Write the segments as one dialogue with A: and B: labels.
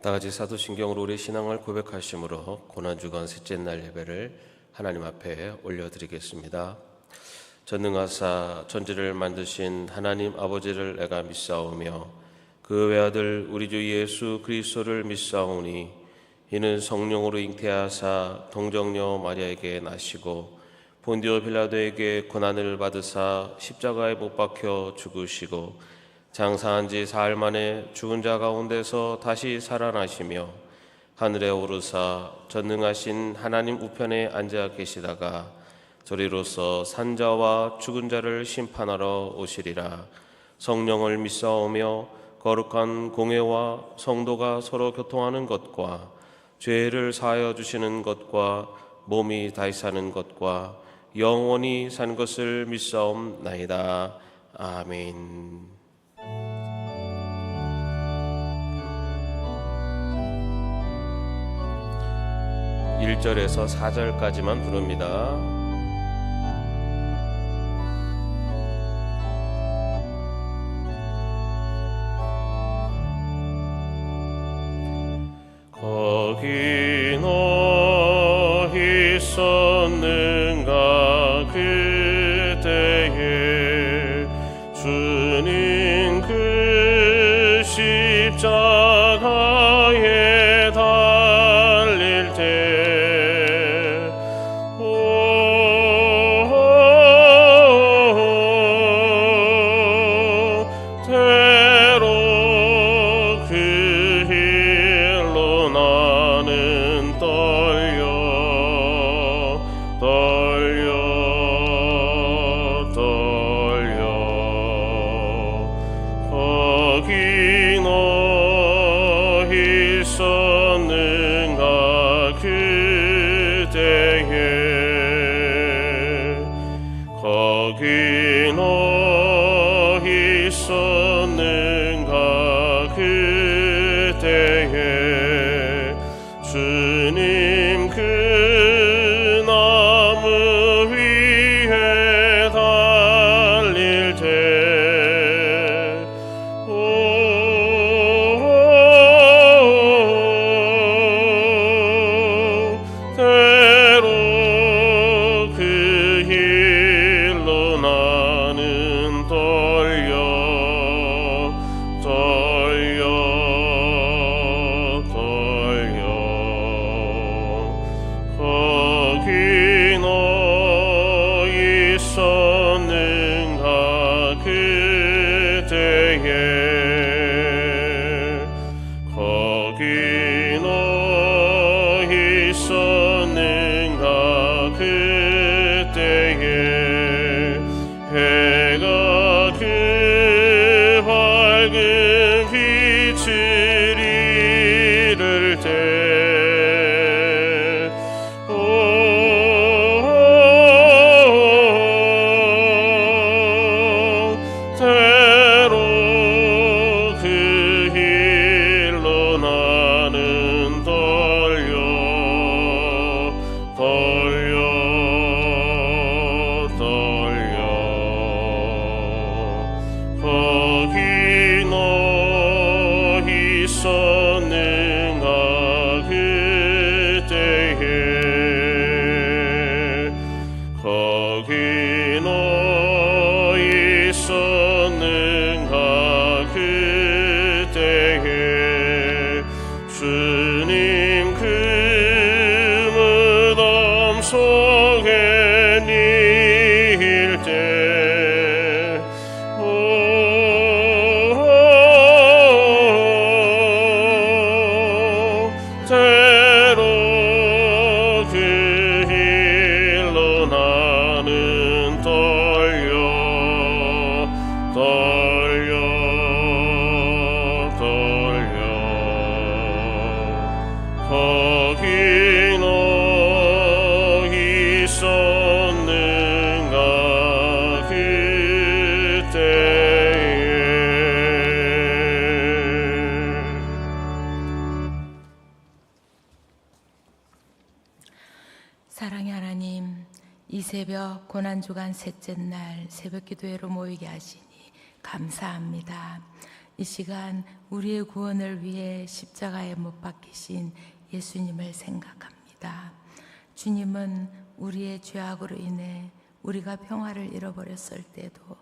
A: 다같이 사도신경으로 우리 신앙을 고백하심으로 고난주간 셋째 날 예배를 하나님 앞에 올려드리겠습니다. 전능하사 천지를 만드신 하나님 아버지를 내가 믿사오며 그 외아들 우리 주 예수 그리스도를 믿사오니 이는 성령으로 잉태하사 동정녀 마리아에게 나시고 본디오 빌라도에게 고난을 받으사 십자가에 못 박혀 죽으시고 장사한 지 사흘 만에 죽은 자 가운데서 다시 살아나시며 하늘에 오르사 전능하신 하나님 우편에 앉아 계시다가 저리로서 산자와 죽은 자를 심판하러 오시리라. 성령을 믿사오며 거룩한 공회와 성도가 서로 교통하는 것과 죄를 사하여 주시는 것과 몸이 다시 사는 것과 영원히 산 것을 믿사옵나이다. 아멘. 1절에서 4절까지만 부릅니다. 거기 너 있었는가 그때에 주님 그 십자가에 달릴 때 거기 너 있었는가 그때에 주님 그 나무 위에 달릴 때 때로 그 길로 나는 떨려 거기 너 있었는가 그때에 거기 너 있었는가 그때에 해가 그 밝은 빛을 잃을 때 때로 그 길로 나는 떨려 거기 너 있었는가 그때에 거기 너 있었는가 그때에 주님 그 무덤 속에 닐 때 때로 그 길로 나는 떨려 거기 너 있었는가 그때에.
B: 사랑의 하나님, 이 새벽 고난주간 셋째 날 새벽 기도회로 모이게 하시니 감사합니다. 이 시간 우리의 구원을 위해 십자가에 못 박히신 예수님을 생각합니다. 주님은 우리의 죄악으로 인해 우리가 평화를 잃어버렸을 때도,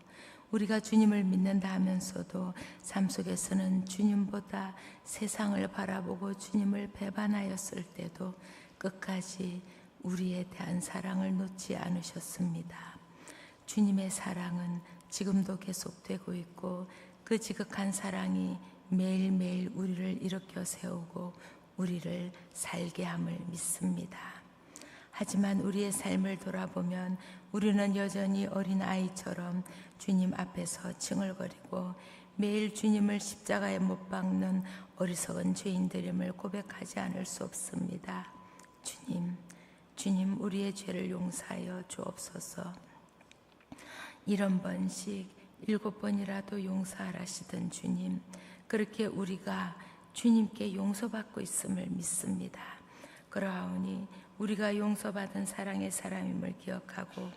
B: 우리가 주님을 믿는다 하면서도 삶 속에서는 주님보다 세상을 바라보고 주님을 배반하였을 때도 끝까지 우리에 대한 사랑을 놓지 않으셨습니다. 주님의 사랑은 지금도 계속되고 있고, 그 지극한 사랑이 매일매일 우리를 일으켜 세우고 우리를 살게 함을 믿습니다. 하지만 우리의 삶을 돌아보면 우리는 여전히 어린아이처럼 주님 앞에서 칭얼거리고 매일 주님을 십자가에 못 박는 어리석은 죄인들임을 고백하지 않을 수 없습니다. 주님 우리의 죄를 용서하여 주옵소서. 70번씩 7번이라도 용서하라시던 주님, 그렇게 우리가 주님께 용서받고 있음을 믿습니다. 그러하오니 우리가 용서받은 사랑의 사람임을 기억하고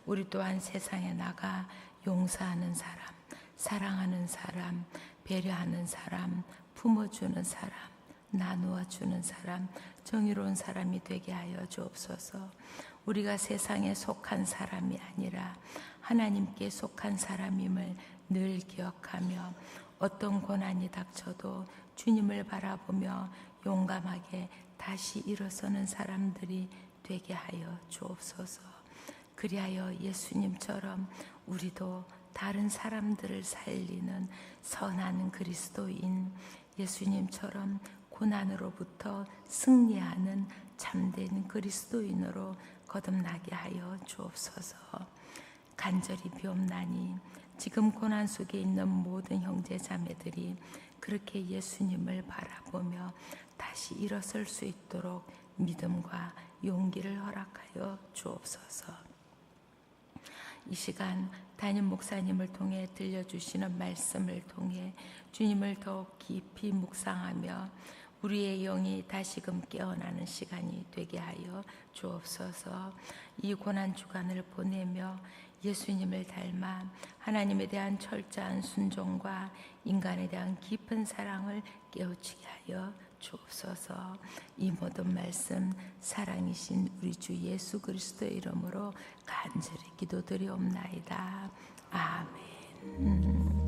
B: 우리 또한 세상에 나가 용서하는 사람, 사랑하는 사람, 배려하는 사람, 품어주는 사람, 나누어 주는 사람, 정의로운 사람이 되게 하여 주옵소서. 우리가 세상에 속한 사람이 아니라 하나님께 속한 사람임을 늘 기억하며 어떤 고난이 닥쳐도 주님을 바라보며 용감하게 다시 일어서는 사람들이 되게 하여 주옵소서. 그리하여 예수님처럼 우리도 다른 사람들을 살리는 선한 그리스도인, 예수님처럼 고난으로부터 승리하는 참된 그리스도인으로 거듭나게 하여 주옵소서. 간절히 비옵나니 지금 고난 속에 있는 모든 형제 자매들이 그렇게 예수님을 바라보며 다시 일어설 수 있도록 믿음과 용기를 허락하여 주옵소서. 이 시간 담임 목사님을 통해 들려주시는 말씀을 통해 주님을 더욱 깊이 묵상하며 우리의 영이 다시금 깨어나는 시간이 되게 하여 주옵소서. 이 고난 주간을 보내며 예수님을 닮아 하나님에 대한 철저한 순종과 인간에 대한 깊은 사랑을 깨우치게 하여 주옵소서. 이 모든 말씀 사랑이신 우리 주 예수 그리스도의 이름으로 간절히 기도드리옵나이다. 아멘.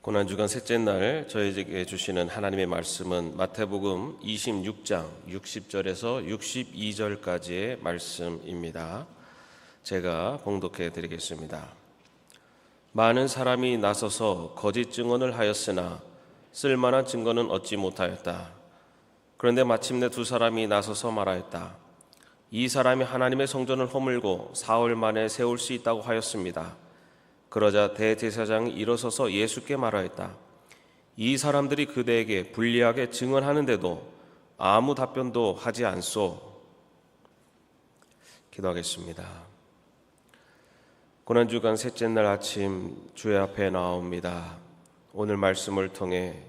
C: 고난주간 셋째 날 저희에게 주시는 하나님의 말씀은 마태복음 26장 60절에서 62절까지의 말씀입니다. 제가 봉독해 드리겠습니다. 많은 사람이 나서서 거짓 증언을 하였으나 쓸만한 증거는 얻지 못하였다. 그런데 마침내 두 사람이 나서서 말하였다. 이 사람이 하나님의 성전을 허물고 사흘 만에 세울 수 있다고 하였습니다. 그러자 대제사장이 일어서서 예수께 말하였다. 이 사람들이 그대에게 불리하게 증언하는데도 아무 답변도 하지 않소. 기도하겠습니다. 고난주간 셋째 날 아침 주의 앞에 나옵니다. 오늘 말씀을 통해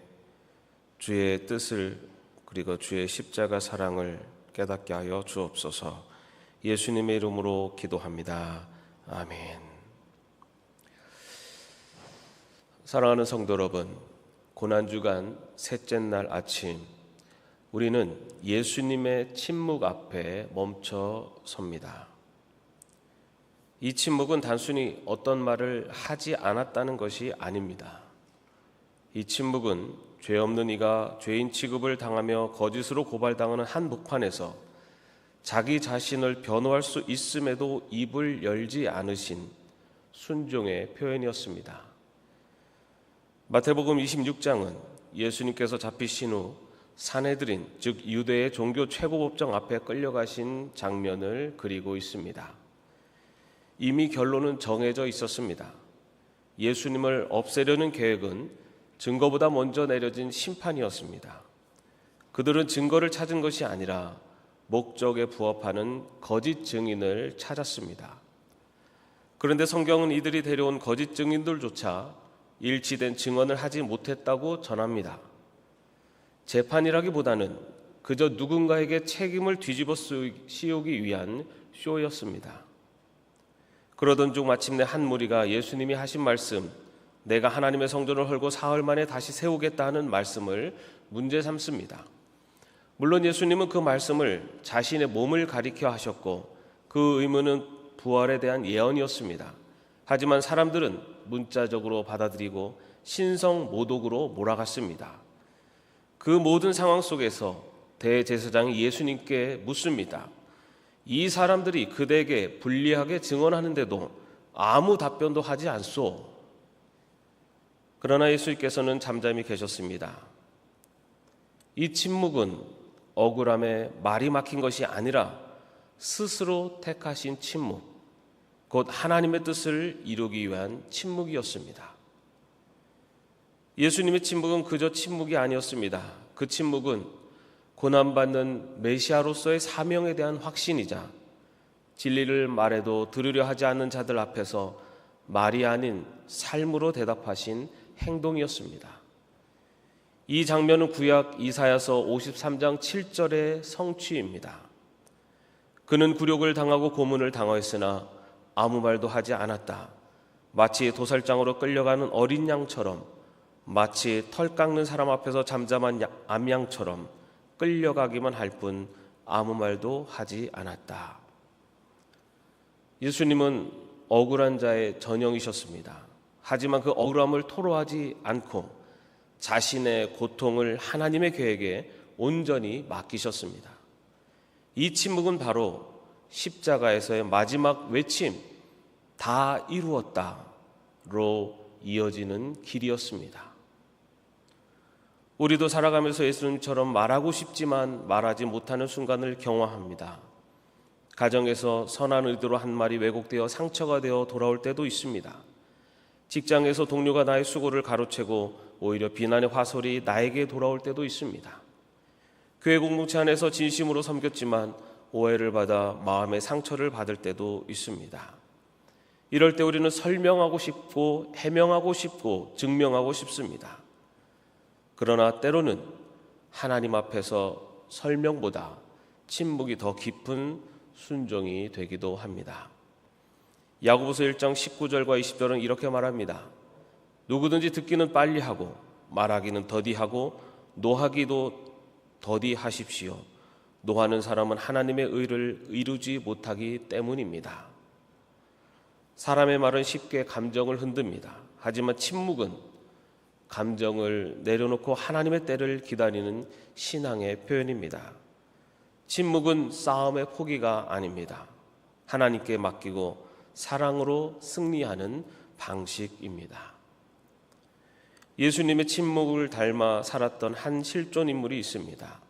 C: 주의 뜻을 그리고 주의 십자가 사랑을 깨닫게 하여 주옵소서. 예수님의 이름으로 기도합니다. 아멘. 사랑하는 성도 여러분, 고난주간 셋째 날 아침 우리는 예수님의 침묵 앞에 멈춰 섭니다. 이 침묵은 단순히 어떤 말을 하지 않았다는 것이 아닙니다. 이 침묵은 죄 없는 이가 죄인 취급을 당하며 거짓으로 고발당하는 한복판에서 자기 자신을 변호할 수 있음에도 입을 열지 않으신 순종의 표현이었습니다. 마태복음 26장은 예수님께서 잡히신 후 산헤드린, 즉 유대의 종교 최고법정 앞에 끌려가신 장면을 그리고 있습니다. 이미 결론은 정해져 있었습니다. 예수님을 없애려는 계획은 증거보다 먼저 내려진 심판이었습니다. 그들은 증거를 찾은 것이 아니라 목적에 부합하는 거짓 증인을 찾았습니다. 그런데 성경은 이들이 데려온 거짓 증인들조차 일치된 증언을 하지 못했다고 전합니다. 재판이라기보다는 그저 누군가에게 책임을 뒤집어 씌우기 위한 쇼였습니다. 그러던 중 마침내 한 무리가 예수님이 하신 말씀, 내가 하나님의 성전을 헐고 사흘 만에 다시 세우겠다 하는 말씀을 문제 삼습니다. 물론 예수님은 그 말씀을 자신의 몸을 가리켜 하셨고 그 의무는 부활에 대한 예언이었습니다. 하지만 사람들은 문자적으로 받아들이고 신성모독으로 몰아갔습니다. 그 모든 상황 속에서 대제사장이 예수님께 묻습니다. 이 사람들이 그대에게 불리하게 증언하는데도 아무 답변도 하지 않소. 그러나 예수님께서는 잠잠히 계셨습니다. 이 침묵은 억울함에 말이 막힌 것이 아니라 스스로 택하신 침묵, 곧 하나님의 뜻을 이루기 위한 침묵이었습니다. 예수님의 침묵은 그저 침묵이 아니었습니다. 그 침묵은 고난받는 메시아로서의 사명에 대한 확신이자 진리를 말해도 들으려 하지 않는 자들 앞에서 말이 아닌 삶으로 대답하신 행동이었습니다. 이 장면은 구약 이사야서 53장 7절의 성취입니다. 그는 굴욕을 당하고 고문을 당하였으나 아무 말도 하지 않았다. 마치 도살장으로 끌려가는 어린 양처럼, 마치 털 깎는 사람 앞에서 잠잠한 암양처럼 끌려가기만 할 뿐 아무 말도 하지 않았다. 예수님은 억울한 자의 전형이셨습니다. 하지만 그 억울함을 토로하지 않고 자신의 고통을 하나님의 계획에 온전히 맡기셨습니다. 이 침묵은 바로 십자가에서의 마지막 외침, 다 이루었다로 이어지는 길이었습니다. 우리도 살아가면서 예수님처럼 말하고 싶지만 말하지 못하는 순간을 경험합니다. 가정에서 선한 의도로 한 말이 왜곡되어 상처가 되어 돌아올 때도 있습니다. 직장에서 동료가 나의 수고를 가로채고 오히려 비난의 화살이 나에게 돌아올 때도 있습니다. 교회 공동체 안에서 진심으로 섬겼지만 오해를 받아 마음의 상처를 받을 때도 있습니다. 이럴 때 우리는 설명하고 싶고 해명하고 싶고 증명하고 싶습니다. 그러나 때로는 하나님 앞에서 설명보다 침묵이 더 깊은 순종이 되기도 합니다. 야고보서 1장 19절과 20절은 이렇게 말합니다. 누구든지 듣기는 빨리 하고 말하기는 더디하고 노하기도 더디하십시오. 노하는 사람은 하나님의 의를 이루지 못하기 때문입니다. 사람의 말은 쉽게 감정을 흔듭니다. 하지만 침묵은 감정을 내려놓고 하나님의 때를 기다리는 신앙의 표현입니다. 침묵은 싸움의 포기가 아닙니다. 하나님께 맡기고 사랑으로 승리하는 방식입니다. 예수님의 침묵을 닮아 살았던 한 실존 인물이 있습니다.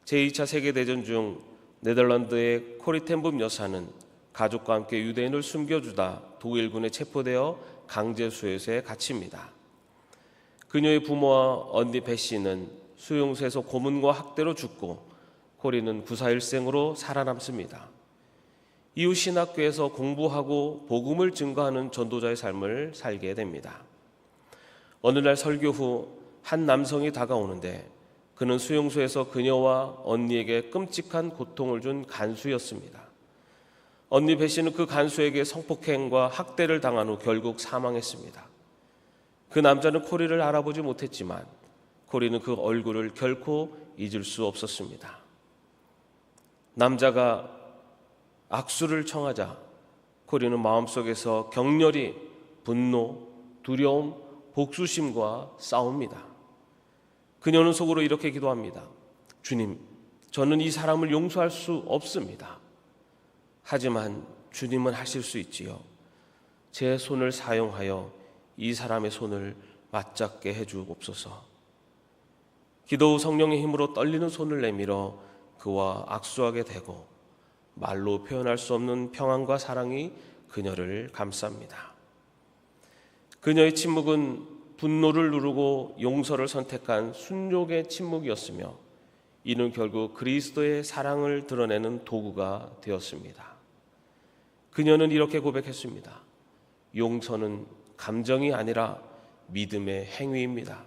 C: 제2차 세계대전 중 네덜란드의 코리 텐붐 여사는 가족과 함께 유대인을 숨겨주다 독일군에 체포되어 강제 수용소에 갇힙니다. 그녀의 부모와 언니 베시는 수용소에서 고문과 학대로 죽고 코리는 구사일생으로 살아남습니다. 이후 신학교에서 공부하고 복음을 증거하는 전도자의 삶을 살게 됩니다. 어느 날 설교 후 한 남성이 다가오는데 그는 수용소에서 그녀와 언니에게 끔찍한 고통을 준 간수였습니다. 언니 베시는 그 간수에게 성폭행과 학대를 당한 후 결국 사망했습니다. 그 남자는 코리를 알아보지 못했지만 코리는 그 얼굴을 결코 잊을 수 없었습니다. 남자가 악수를 청하자 코리는 마음속에서 격렬히 분노, 두려움, 복수심과 싸웁니다. 그녀는 속으로 이렇게 기도합니다. 주님, 저는 이 사람을 용서할 수 없습니다. 하지만 주님은 하실 수 있지요. 제 손을 사용하여 이 사람의 손을 맞잡게 해주옵소서. 기도 후 성령의 힘으로 떨리는 손을 내밀어 그와 악수하게 되고 말로 표현할 수 없는 평안과 사랑이 그녀를 감쌉니다. 그녀의 침묵은 분노를 누르고 용서를 선택한 순종의 침묵이었으며 이는 결국 그리스도의 사랑을 드러내는 도구가 되었습니다. 그녀는 이렇게 고백했습니다. 용서는 감정이 아니라 믿음의 행위입니다.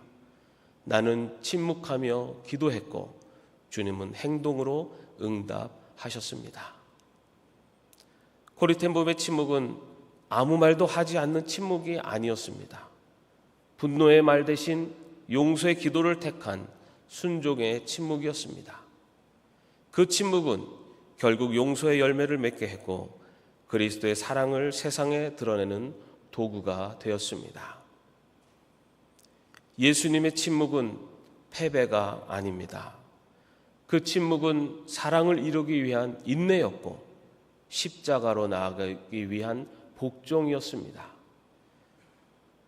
C: 나는 침묵하며 기도했고 주님은 행동으로 응답하셨습니다. 코리 텐붐의 침묵은 아무 말도 하지 않는 침묵이 아니었습니다. 분노의 말 대신 용서의 기도를 택한 순종의 침묵이었습니다. 그 침묵은 결국 용서의 열매를 맺게 했고 그리스도의 사랑을 세상에 드러내는 도구가 되었습니다. 예수님의 침묵은 패배가 아닙니다. 그 침묵은 사랑을 이루기 위한 인내였고 십자가로 나아가기 위한 복종이었습니다.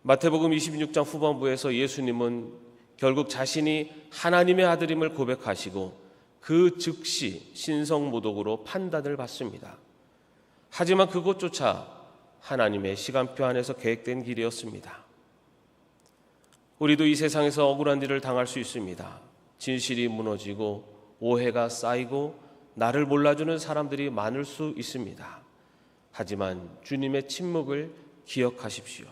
C: 마태복음 26장 후반부에서 예수님은 결국 자신이 하나님의 아들임을 고백하시고 그 즉시 신성모독으로 판단을 받습니다. 하지만 그것조차 하나님의 시간표 안에서 계획된 길이었습니다. 우리도 이 세상에서 억울한 일을 당할 수 있습니다. 진실이 무너지고 오해가 쌓이고 나를 몰라주는 사람들이 많을 수 있습니다. 하지만 주님의 침묵을 기억하십시오.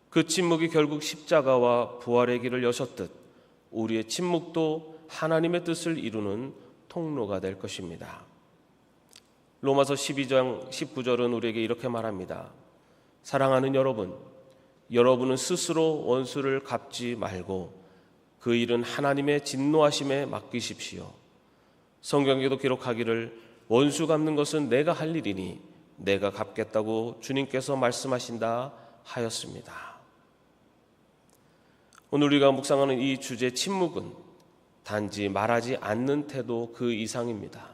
C: 그 침묵이 결국 십자가와 부활의 길을 여셨듯 우리의 침묵도 하나님의 뜻을 이루는 통로가 될 것입니다. 로마서 12장 19절은 우리에게 이렇게 말합니다. 사랑하는 여러분, 여러분은 스스로 원수를 갚지 말고 그 일은 하나님의 진노하심에 맡기십시오. 성경에도 기록하기를 원수 갚는 것은 내가 할 일이니 내가 갚겠다고 주님께서 말씀하신다 하였습니다. 오늘 우리가 묵상하는 이 주제 침묵은 단지 말하지 않는 태도 그 이상입니다.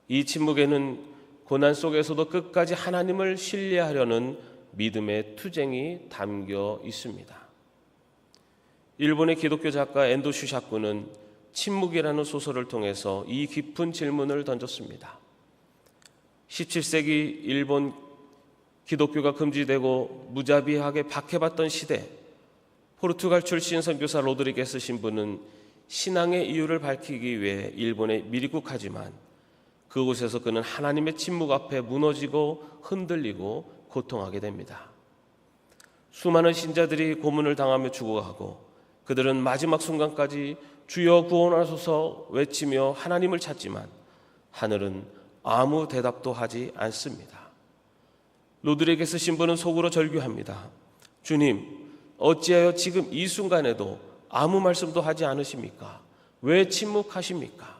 C: 이 침묵에는 고난 속에서도 끝까지 하나님을 신뢰하려는 믿음의 투쟁이 담겨 있습니다. 일본의 기독교 작가 엔도 슈샤쿠는 침묵이라는 소설을 통해서 이 깊은 질문을 던졌습니다. 17세기 일본 기독교가 금지되고 무자비하게 박해받던 시대, 포르투갈 출신 선교사 로드리게스 신부는 신앙의 이유를 밝히기 위해 일본에 미리국하지만 그곳에서 그는 하나님의 침묵 앞에 무너지고 흔들리고 고통하게 됩니다. 수많은 신자들이 고문을 당하며 죽어가고 그들은 마지막 순간까지 주여 구원하소서 외치며 하나님을 찾지만 하늘은 아무 대답도 하지 않습니다. 로드리게스 신부는 속으로 절규합니다. 주님, 어찌하여 지금 이 순간에도 아무 말씀도 하지 않으십니까? 왜 침묵하십니까?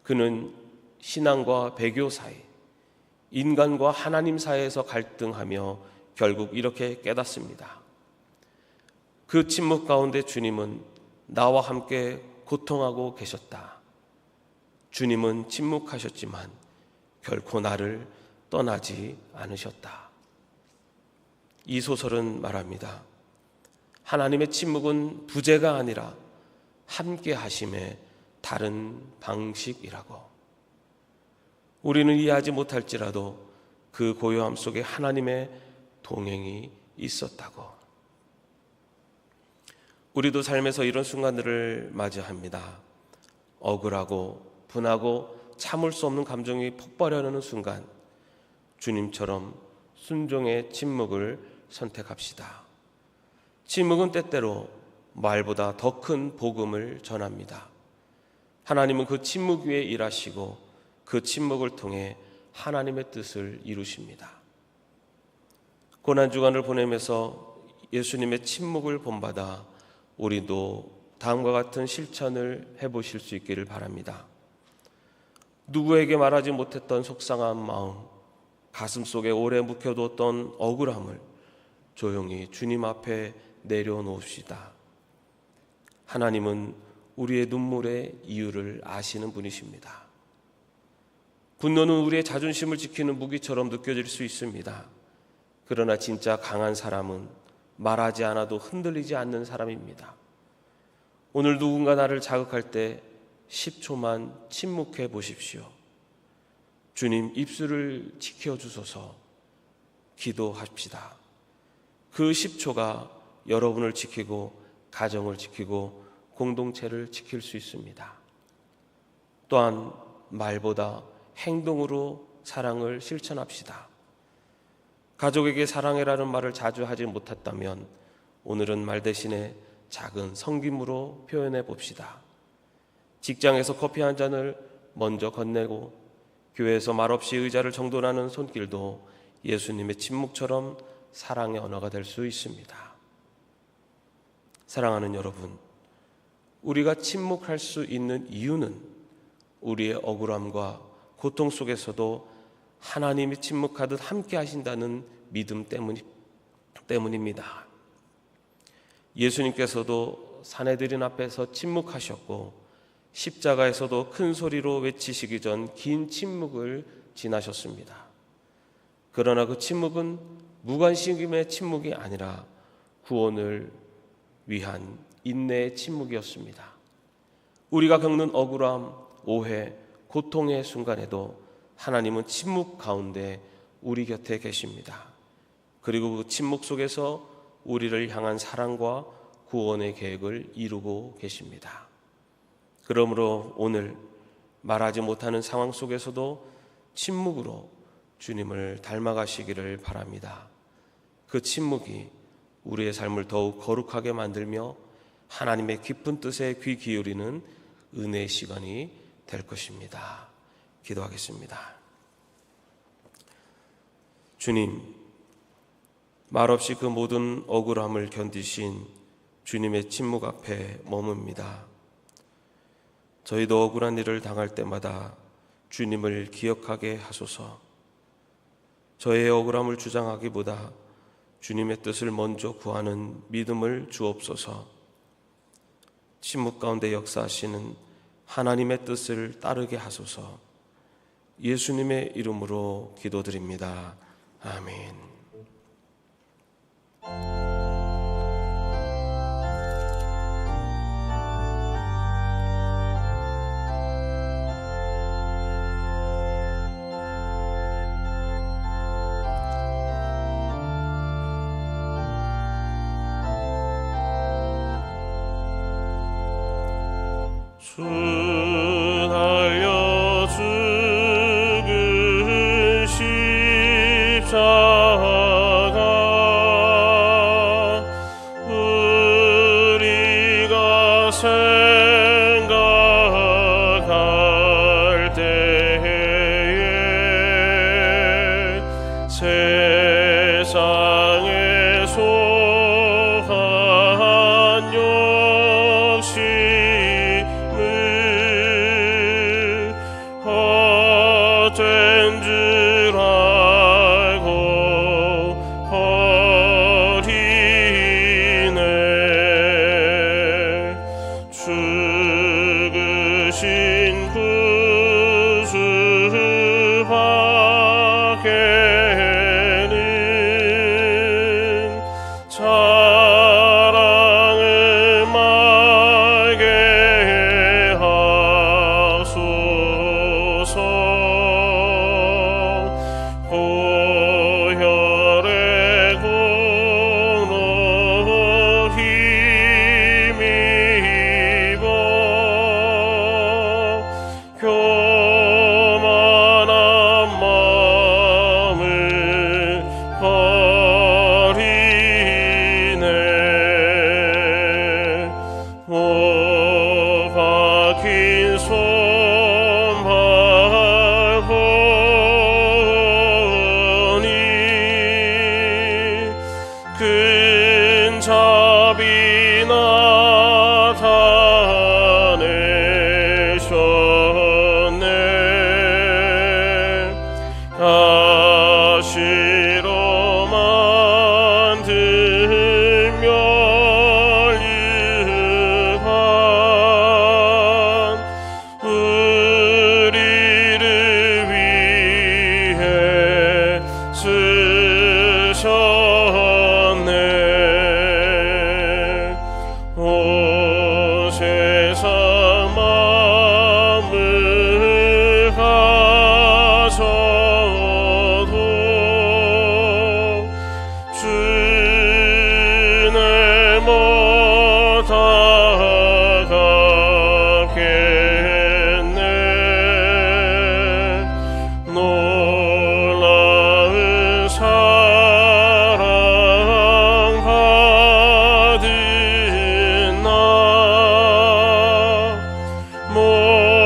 C: 그는 신앙과 배교 사이, 인간과 하나님 사이에서 갈등하며 결국 이렇게 깨닫습니다. 그 침묵 가운데 주님은 나와 함께 고통하고 계셨다. 주님은 침묵하셨지만 결코 나를 떠나지 않으셨다. 이 소설은 말합니다. 하나님의 침묵은 부재가 아니라 함께 하심의 다른 방식이라고. 우리는 이해하지 못할지라도 그 고요함 속에 하나님의 동행이 있었다고. 우리도 삶에서 이런 순간들을 맞이합니다. 억울하고 분하고 참을 수 없는 감정이 폭발하려는 순간, 주님처럼 순종의 침묵을 선택합시다. 침묵은 때때로 말보다 더 큰 복음을 전합니다. 하나님은 그 침묵 위에 일하시고 그 침묵을 통해 하나님의 뜻을 이루십니다. 고난주간을 보내면서 예수님의 침묵을 본받아 우리도 다음과 같은 실천을 해보실 수 있기를 바랍니다. 누구에게 말하지 못했던 속상한 마음, 가슴 속에 오래 묵혀뒀던 억울함을 조용히 주님 앞에 내려놓읍시다. 하나님은 우리의 눈물의 이유를 아시는 분이십니다. 분노는 우리의 자존심을 지키는 무기처럼 느껴질 수 있습니다. 그러나 진짜 강한 사람은 말하지 않아도 흔들리지 않는 사람입니다. 오늘 누군가 나를 자극할 때 10초만 침묵해 보십시오. 주님, 입술을 지켜주소서. 기도합시다. 그 10초가 여러분을 지키고 가정을 지키고 공동체를 지킬 수 있습니다. 또한 말보다 행동으로 사랑을 실천합시다. 가족에게 사랑해라는 말을 자주 하지 못했다면 오늘은 말 대신에 작은 섬김으로 표현해 봅시다. 직장에서 커피 한 잔을 먼저 건네고 교회에서 말없이 의자를 정돈하는 손길도 예수님의 침묵처럼 사랑의 언어가 될 수 있습니다. 사랑하는 여러분, 우리가 침묵할 수 있는 이유는 우리의 억울함과 고통 속에서도 하나님이 침묵하듯 함께 하신다는 믿음 때문입니다. 예수님께서도 사내들인 앞에서 침묵하셨고 십자가에서도 큰 소리로 외치시기 전 긴 침묵을 지나셨습니다. 그러나 그 침묵은 무관심의 침묵이 아니라 구원을 위한 인내의 침묵이었습니다. 우리가 겪는 억울함, 오해, 고통의 순간에도 하나님은 침묵 가운데 우리 곁에 계십니다. 그리고 그 침묵 속에서 우리를 향한 사랑과 구원의 계획을 이루고 계십니다. 그러므로 오늘 말하지 못하는 상황 속에서도 침묵으로 주님을 닮아가시기를 바랍니다. 그 침묵이 우리의 삶을 더욱 거룩하게 만들며 하나님의 깊은 뜻에 귀 기울이는 은혜의 시간이 될 것입니다. 기도하겠습니다. 주님, 말없이 그 모든 억울함을 견디신 주님의 침묵 앞에 머뭅니다. 저희도 억울한 일을 당할 때마다 주님을 기억하게 하소서. 저의 억울함을 주장하기보다 주님의 뜻을 먼저 구하는 믿음을 주옵소서. 침묵 가운데 역사하시는 하나님의 뜻을 따르게 하소서. 예수님의 이름으로 기도드립니다. 아멘.
A: 주 달려 죽은 십자가 우리가 생각할 때에 세상에 소한 욕심 헛된 줄 알고 버리네. 답이 나타내셨네. 가시로 만든 멸류관 우리를 위해 쓰셨네. 온 세상 마음을 가져도 주는 못 다가겠네. 놀라운 사랑 받은 나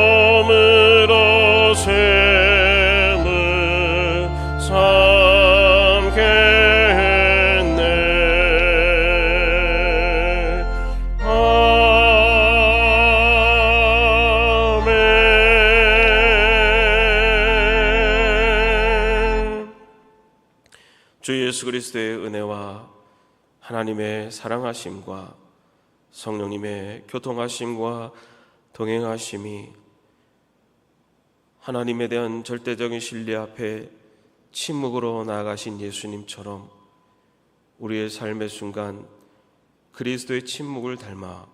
A: 몸으로 셈을 삼겠네. 아멘.
C: 주 예수 그리스도의 은혜와 하나님의 사랑하심과 성령님의 교통하심과 동행하심이 하나님에 대한 절대적인 신뢰 앞에 침묵으로 나아가신 예수님처럼 우리의 삶의 순간 그리스도의 침묵을 닮아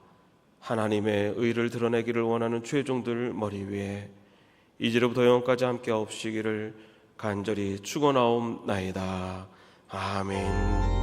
C: 하나님의 의를 드러내기를 원하는 최종들 머리 위에 이제로부터 영원까지 함께 없으시기를 간절히 축원하옵나이다. 아멘.